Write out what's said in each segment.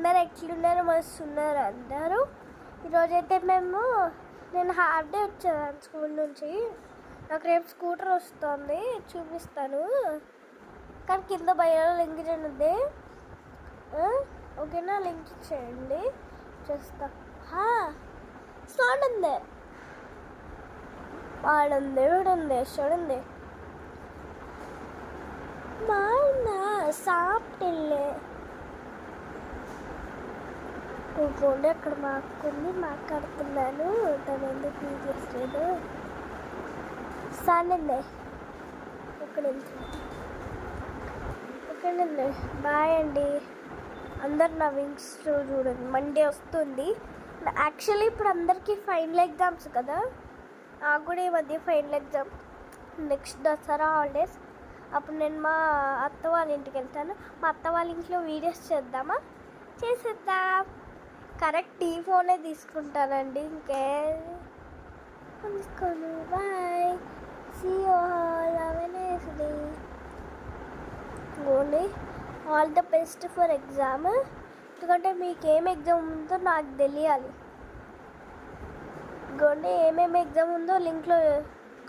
అందరు ఎట్లున్నారు? మస్తున్నారు అందరూ. ఈరోజైతే నేను హాఫ్ డే వచ్చాను స్కూల్ నుంచి. నాకు రేపు స్కూటర్ వస్తుంది, చూపిస్తాను. కానీ కింద బయో లింక్ చేయండి, ఓకేనా? లింక్ ఇచ్చేయండి, చేస్తా. స్టార్ట్ ఉంది, వాడుంది, వీడుంది, చూడండి. మాయన్నా సాப்பிటిల్లే ఇంకోండి అక్కడ మాకుంది, మాట్లాడుతున్నాను. తను ఎందుకు తీసేయలేదు? సానండి ఓకేనండి, బాయ్ అండి. అందరు నా వింగ్స్ చూడండి. మండే వస్తుంది యాక్చువల్లీ. ఇప్పుడు అందరికీ ఫైనల్ ఎగ్జామ్స్ కదా, నాకు కూడా ఈ మధ్య final exam. Next Dasara holidays, అప్పుడు నేను మా అత్త వాళ్ళ ఇంటికి వెళ్తాను. మా అత్త వాళ్ళ ఇంట్లో వీడియోస్ చేద్దామా? చేసేద్దాం. కరెక్ట్ ఈ ఫోనే తీసుకుంటానండి, తీసుకోను. Bye, see you all, have a nice day. Only all the best for exam. ఎందుకంటే మీకు ఏం ఎగ్జామ్ ఉందో నాకు తెలియాలి. ఇంకోండి, ఏమేమి ఎగ్జామ్ ఉందో లింక్లో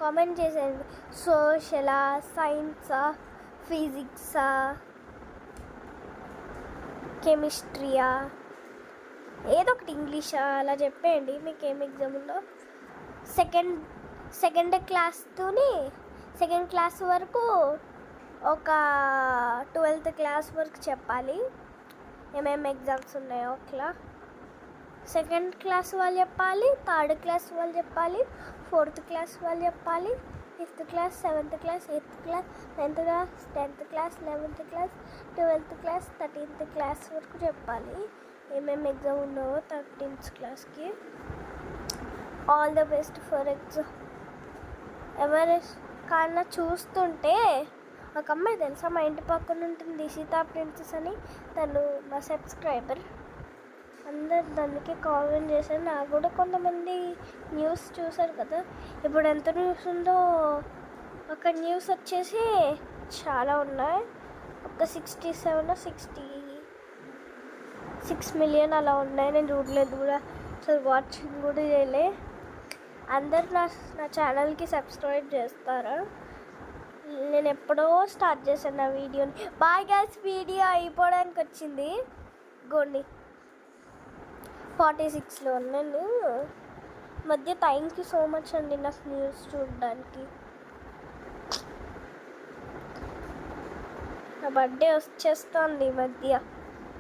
కామెంట్ చేసేయండి. సోషలా, సైన్సా, ఫిజిక్సా, కెమిస్ట్రీయా, ఏదో ఒకటి, ఇంగ్లీషా, అలా చెప్పేయండి మీకు ఏం ఎగ్జామ్ ఉందో. సెకండ్ క్లాస్ వరకు ఒక 12th క్లాస్ వరకు చెప్పాలి ఏమేమి ఎగ్జామ్స్ ఉన్నాయో. అట్లా సెకండ్ క్లాస్ వాళ్ళు చెప్పాలి, థర్డ్ క్లాస్ వాళ్ళు చెప్పాలి, 4th క్లాస్ వాళ్ళు చెప్పాలి, 5th class, 7th class, 8th class, 9th class, 10th class, 11th class, 12th class, 13th class వరకు చెప్పాలి ఏమేమి ఎగ్జామ్ ఉన్నావో 13th క్లాస్కి. All the best for exam. ఎవరు కన్నా చూస్తుంటే ఒక అమ్మాయి తెలుసా, మా ఇంటి పక్కన ఉంటుంది, సీతా ప్రిన్సెస్ అని. తను మా సబ్స్క్రైబర్. అందరు దానికి కామెంట్ చేశారు. నాకు కూడా కొంతమంది న్యూస్ చూసారు కదా, ఇప్పుడు ఎంత న్యూస్ ఉందో. ఒక న్యూస్ వచ్చేసి చాలా ఉన్నాయి, ఒక 66 మిలియన్ అలా ఉన్నాయి. నేను చూడలేదు కూడా, అసలు వాచింగ్ కూడా చేయలే. అందరు నా ఛానల్కి సబ్స్క్రైబ్ చేస్తారా? నేను ఎప్పుడో స్టార్ట్ చేశాను నా వీడియోని. బాయ్ గైస్, వీడియో అయిపోవడానికి వచ్చింది. గోండి 46లో ఉన్నాను మధ్య. థ్యాంక్ యూ సో మచ్ అండి నాకు న్యూస్ చూడడానికి. నా బర్త్డే వచ్చేస్తుంది ఈ మధ్య.